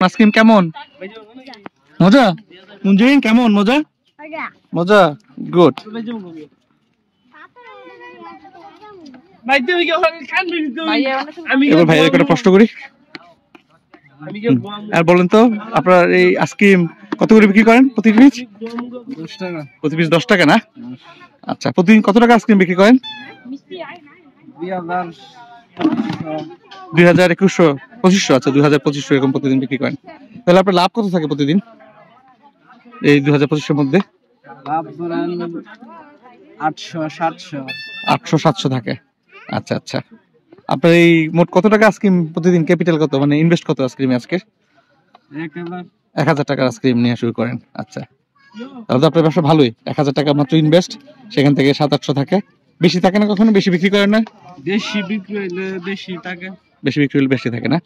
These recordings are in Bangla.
আইসক্রিম কেমন? মজা? মুঞ্জিন কেমন? মজা মজা, গুড। এবার ভাইয়ের একটা প্রশ্ন করি, আর বলেন তো আপনার এই আইসক্রিম কত করে বিক্রি করেন প্রতি পিস? 10 টাকা। প্রতি পিস 10 টাকা না? আচ্ছা, প্রতিদিন কত টাকা আইসক্রিম বিক্রি করেন? 2000, 2100, 2500। আচ্ছা, 2000-2500 এরকম প্রতিদিন বিক্রি করেন। তাহলে আপনার লাভ কত থাকে প্রতিদিন এই 2000-2500 এর মধ্যে? লাভ ধরেন 800-700। 800-700 থাকে। আচ্ছা আচ্ছা, আপনার এই মোট কত টাকা আইসক্রিম প্রতিদিন, ক্যাপিটাল কত, মানে ইনভেস্ট কত আইসক্রিমে আজকে? 1000 টাকার আইসক্রিম নিয়ে শুরু করেন। আচ্ছা, তাহলে তো আপনার ব্যবসা ভালোই। 1000 টাকা মাত্র ইনভেস্ট, সেখান থেকে 700-800 থাকে। বেশি থাকে না? কখনো বেশি বিক্রি করেন না? বেশি বিক্রি হইলে বেশি থাকে। বেশি বিক্রি হলে বেশি থাকে না?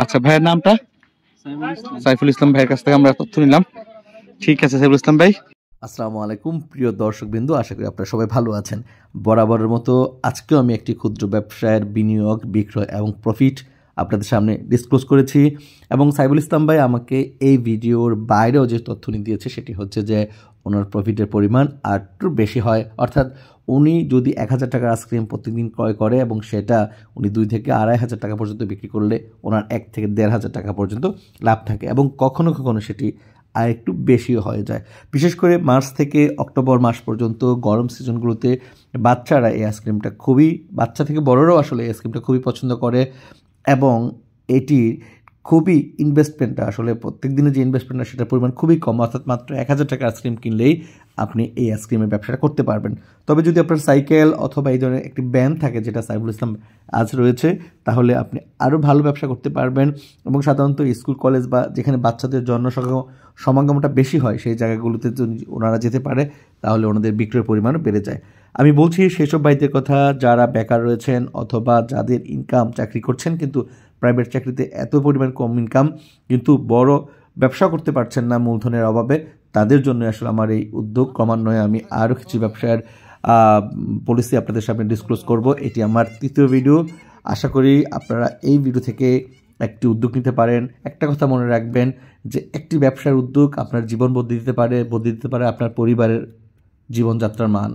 আচ্ছা, ভাইয়ের নামটা? সাইফুল ইসলাম ভাইয়ের কাছ থেকে আমরা তথ্য নিলাম। ঠিক আছে সাইফুল ইসলাম ভাই। আসসালামু আলাইকুম প্রিয় দর্শকবৃন্দ, আশা করি আপনারা সবাই ভালো আছেন। বরাবরের মতো আজকেও আমি একটি ক্ষুদ্র ব্যবসায়ের বিনিয়োগ, বিক্রয় এবং প্রফিট আপনাদের সামনে ডিসক্লোজ করেছি, এবং সাইফুল ইসলাম ভাই আমাকে এই ভিডিওর বাইরেও যে তথ্যটি দিয়েছে সেটি হচ্ছে যে ওনার প্রফিটের পরিমাণ আর একটু বেশি হয়, অর্থাৎ উনি যদি 1000 টাকার আইসক্রিম প্রতিদিন ক্রয় করে এবং সেটা উনি 2 থেকে 2500 টাকা পর্যন্ত বিক্রি করলে ওনার 1 থেকে 1500 টাকা পর্যন্ত লাভ থাকে, এবং কখনো কখনো সেটি আর একটু বেশিও হয়ে যায়। বিশেষ করে মার্চ থেকে অক্টোবর মাস পর্যন্ত গরম সিজনগুলোতে বাচ্চারা এই আইসক্রিমটা খুবই, বাচ্চা থেকে বড়রাও আসলে এই আইসক্রিমটা খুবই পছন্দ করে, এবং এটি খুবই ইনভেস্টমেন্টটা আসলে প্রত্যেক দিনে যে ইনভেস্টমেন্টটা সেটার পরিমাণ খুবই কম, অর্থাৎ মাত্র 1000 টাকা আইসক্রিম কিনলেই আপনি এই আইসক্রিমের ব্যবসাটা করতে পারবেন। তবে যদি আপনার সাইকেল অথবা এই ধরনের একটি ব্যান থাকে, যেটা সাইফুল ইসলাম আজ রয়েছে, তাহলে আপনি আরও ভালো ব্যবসা করতে পারবেন। এবং সাধারণত স্কুল কলেজ বা যেখানে বাচ্চাদের সমাগমটা বেশি হয় সেই জায়গাগুলোতে যদি ওনারা যেতে পারে তাহলে ওনাদের বিক্রয়ের পরিমাণও বেড়ে যায়। আমি বলছি সেসব ভাইদের কথা যারা বেকার রয়েছেন অথবা যাদের ইনকাম, চাকরি করছেন কিন্তু প্রাইভেট চাকরিতে এত পরিমাণ কম ইনকাম, কিন্তু বড় ব্যবসা করতে পারছেন না মূলধনের অভাবে, তাদের জন্য আসলে আমার এই উদ্যোগ। ক্রমান্বয়ে আমি আরও কিছু ব্যবসার পলিসি আপনাদের সামনে ডিসক্লোজ করব। এটি আমার 3য় ভিডিও। আশা করি আপনারা এই ভিডিও থেকে একটি উদ্যোগ নিতে পারেন। একটা কথা মনে রাখবেন যে একটি ব্যবসার উদ্যোগ আপনার জীবন বদলে দিতে পারে আপনার পরিবারের জীবনযাত্রার মান।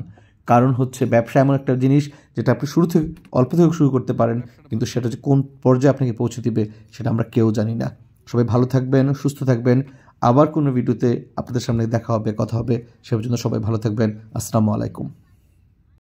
কারণ হচ্ছে ব্যবসা এমন একটা জিনিস যেটা আপনি শুরু থেকে অল্প থেকে শুরু করতে পারেন, কিন্তু সেটা যে কোন পর্যায়ে আপনাকে পৌঁছে দিবে সেটা আমরা কেউ জানি না। সবাই ভালো থাকবেন, সুস্থ থাকবেন। আবার কোনো ভিডিওতে আপনাদের সামনে দেখা হবে, কথা হবে। সে পর্যন্ত সবাই ভালো থাকবেন। আসসালামু আলাইকুম।